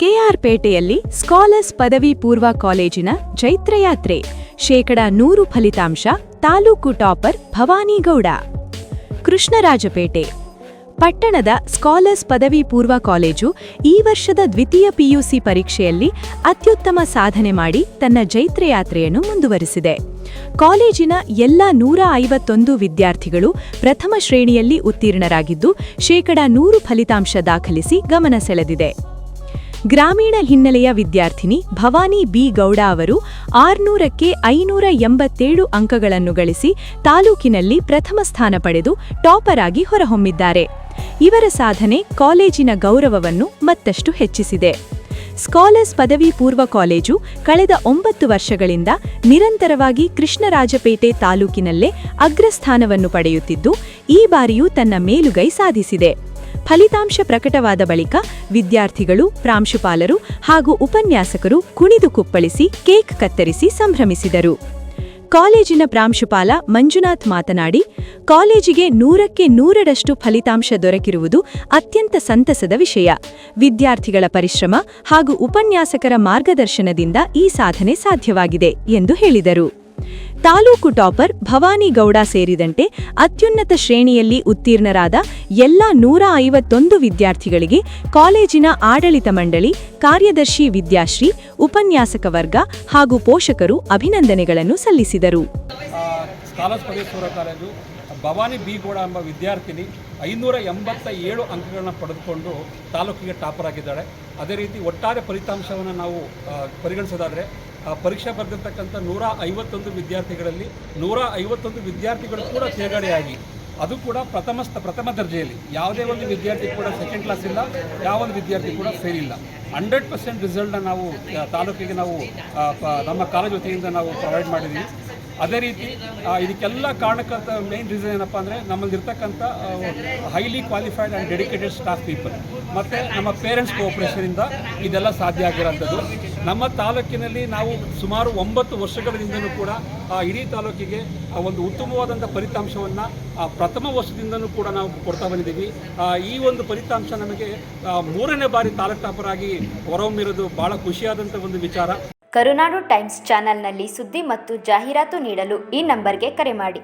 K R ಪೇಟೆಯಲ್ಲಿ scholars ಪದವಿ ಪೂರ್ವ ಕಾಲೇಜಿನ ಜೈತ್ರಯಾತ್ರೆ ಶೇಕಡ 100 ಫಲಿತಾಂಶ ತಾಲೂಕು ಟಾಪರ್ ಭವಾನಿಗೌಡ. ಕೃಷ್ಣರಾಜಪೇಟೆ ಪಟ್ಟಣದ ಸ್ಕಾಲರ್ಸ್ ಪದವಿ ಪೂರ್ವ ಕಾಲೇಜು ಈ ವರ್ಷದ ದ್ವಿತೀಯ ಪಿಯುಸಿ ಪರೀಕ್ಷೆಯಲ್ಲಿ ಅತ್ಯುತ್ತಮ ಸಾಧನೆ ಮಾಡಿ ತನ್ನ ಜೈತ್ರಯಾತ್ರೆಯನ್ನು ಮುಂದುವರಿಸಿದೆ. ಕಾಲೇಜಿನ ಎಲ್ಲ 151 ವಿದ್ಯಾರ್ಥಿಗಳು ಪ್ರಥಮ ಶ್ರೇಣಿಯಲ್ಲಿ ಉತ್ತೀರ್ಣರಾಗಿದ್ದು ಶೇಕಡ 100 ಫಲಿತಾಂಶ ದಾಖಲಿಸಿ ಗಮನ ಸೆಳೆದಿದೆ. ಗ್ರಾಮೀಣ ಹಿನ್ನೆಲೆಯ ವಿದ್ಯಾರ್ಥಿನಿ ಭವಾನಿ ಬಿ ಗೌಡ ಅವರು 600ಕ್ಕೆ 587 ಅಂಕಗಳನ್ನು ಗಳಿಸಿ ತಾಲೂಕಿನಲ್ಲಿ ಪ್ರಥಮ ಸ್ಥಾನ ಪಡೆದು ಟಾಪರ್ ಆಗಿ ಹೊರಹೊಮ್ಮಿದ್ದಾರೆ. ಇವರ ಸಾಧನೆ ಕಾಲೇಜಿನ ಗೌರವವನ್ನು ಮತ್ತಷ್ಟು ಹೆಚ್ಚಿಸಿದೆ. ಸ್ಕಾಲರ್ಸ್ ಪದವಿ ಪೂರ್ವ ಕಾಲೇಜು ಕಳೆದ 9 ವರ್ಷಗಳಿಂದ ನಿರಂತರವಾಗಿ ಕೃಷ್ಣರಾಜಪೇಟೆ ತಾಲೂಕಿನಲ್ಲೇ ಅಗ್ರಸ್ಥಾನವನ್ನು ಪಡೆಯುತ್ತಿದ್ದು ಈ ಬಾರಿಯೂ ತನ್ನ ಮೇಲುಗೈ ಸಾಧಿಸಿದೆ. ಫಲಿತಾಂಶ ಪ್ರಕಟವಾದ ಬಳಿಕ ವಿದ್ಯಾರ್ಥಿಗಳು, ಪ್ರಾಂಶುಪಾಲರು ಹಾಗೂ ಉಪನ್ಯಾಸಕರು ಕುಣಿದು ಕುಪ್ಪಳಿಸಿ ಕೇಕ್ ಕತ್ತರಿಸಿ ಸಂಭ್ರಮಿಸಿದರು. ಕಾಲೇಜಿನ ಪ್ರಾಂಶುಪಾಲ ಮಂಜುನಾಥ್ ಮಾತನಾಡಿ, ಕಾಲೇಜಿಗೆ 100ಕ್ಕೆ 100ರಷ್ಟು ಫಲಿತಾಂಶ ದೊರಕಿರುವುದು ಅತ್ಯಂತ ಸಂತಸದ ವಿಷಯ. ವಿದ್ಯಾರ್ಥಿಗಳ ಪರಿಶ್ರಮ ಹಾಗೂ ಉಪನ್ಯಾಸಕರ ಮಾರ್ಗದರ್ಶನದಿಂದ ಈ ಸಾಧನೆ ಸಾಧ್ಯವಾಗಿದೆ ಎಂದು ಹೇಳಿದರು. ತಾಲೂಕು ಟಾಪರ್ ಭವಾನಿಗೌಡ ಸೇರಿದಂತೆ ಅತ್ಯುನ್ನತ ಶ್ರೇಣಿಯಲ್ಲಿ ಉತ್ತೀರ್ಣರಾದ ಎಲ್ಲ 151 ವಿದ್ಯಾರ್ಥಿಗಳಿಗೆ ಕಾಲೇಜಿನ ಆಡಳಿತ ಮಂಡಳಿ, ಕಾರ್ಯದರ್ಶಿ ವಿದ್ಯಾಶ್ರೀ, ಉಪನ್ಯಾಸಕ ವರ್ಗ ಹಾಗೂ ಪೋಷಕರು ಅಭಿನಂದನೆಗಳನ್ನು ಸಲ್ಲಿಸಿದರು. ಸ್ಕಾಲರ್ಸ್ ಪದವಿ ಪೂರ್ವ ಕಾಲೇಜು ಭವಾನಿ ಬಿ ಗೌಡ ಎಂಬ ವಿದ್ಯಾರ್ಥಿನಿ 587 ಅಂಕಗಳನ್ನು ಪಡೆದುಕೊಂಡು ತಾಲೂಕಿಗೆ ಟಾಪರ್ ಆಗಿದ್ದಾಳೆ. ಅದೇ ರೀತಿ ಒಟ್ಟಾರೆ ಫಲಿತಾಂಶವನ್ನು ನಾವು ಪರಿಗಣಿಸೋದಾದರೆ ಪರೀಕ್ಷೆ ಬರೆದಿರ್ತಕ್ಕಂಥ 151 ವಿದ್ಯಾರ್ಥಿಗಳಲ್ಲಿ 151 ವಿದ್ಯಾರ್ಥಿಗಳು ಕೂಡ ತೇರ್ಗಡೆಯಾಗಿ ಅದು ಕೂಡ ಪ್ರಥಮ ದರ್ಜೆಯಲ್ಲಿ ಯಾವುದೇ ಒಂದು ವಿದ್ಯಾರ್ಥಿ ಕೂಡ ಸೆಕೆಂಡ್ ಕ್ಲಾಸ್ ಇಲ್ಲ, ಯಾವ ಒಂದು ವಿದ್ಯಾರ್ಥಿ ಕೂಡ ಫೇಲ್ ಇಲ್ಲ. 100% ರಿಸಲ್ಟ್ನ ನಾವು ತಾಲೂಕಿಗೆ ನಾವು ನಮ್ಮ ಕಾಲೇಜು ವತಿಯಿಂದ ನಾವು ಪ್ರೊವೈಡ್ ಮಾಡಿದ್ದೀವಿ. ಅದೇ ರೀತಿ ಇದಕ್ಕೆಲ್ಲ ಕಾರಣಕ್ಕಂಥ ಮೇನ್ ರೀಸನ್ ಏನಪ್ಪ ಅಂದರೆ ನಮ್ಮಲ್ಲಿರ್ತಕ್ಕಂಥ highly qualified and dedicated staff people ಮತ್ತು ನಮ್ಮ ಪೇರೆಂಟ್ಸ್ ಕೋಆಪ್ರೇಷನಿಂದ ಇದೆಲ್ಲ ಸಾಧ್ಯ ಆಗಿರೋಂಥದ್ದು. ನಮ್ಮ ತಾಲೂಕಿನಲ್ಲಿ ನಾವು ಸುಮಾರು 9 ವರ್ಷಗಳಿಂದಲೂ ಕೂಡ ಇಡೀ ತಾಲೂಕಿಗೆ ಒಂದು ಉತ್ತಮವಾದಂಥ ಫಲಿತಾಂಶವನ್ನು ಪ್ರಥಮ ವರ್ಷದಿಂದಲೂ ಕೂಡ ನಾವು ಕೊಡ್ತಾ ಬಂದಿದ್ದೀವಿ. ಈ ಒಂದು ಫಲಿತಾಂಶ ನಮಗೆ 3ನೇ ಬಾರಿ ತಾಲೂಕು ಟಾಪರ್ ಆಗಿ ಹೊರಹೊಮ್ಮಿರೋದು ಭಾಳ ಖುಷಿಯಾದಂಥ ಒಂದು ವಿಚಾರ. ಕರುನಾಡು ಟೈಮ್ಸ್ ಚಾನೆಲ್ನಲ್ಲಿ ಸುದ್ದಿ ಮತ್ತು ಜಾಹೀರಾತು ನೀಡಲು ಈ ನಂಬರ್ಗೆ ಕರೆ ಮಾಡಿ.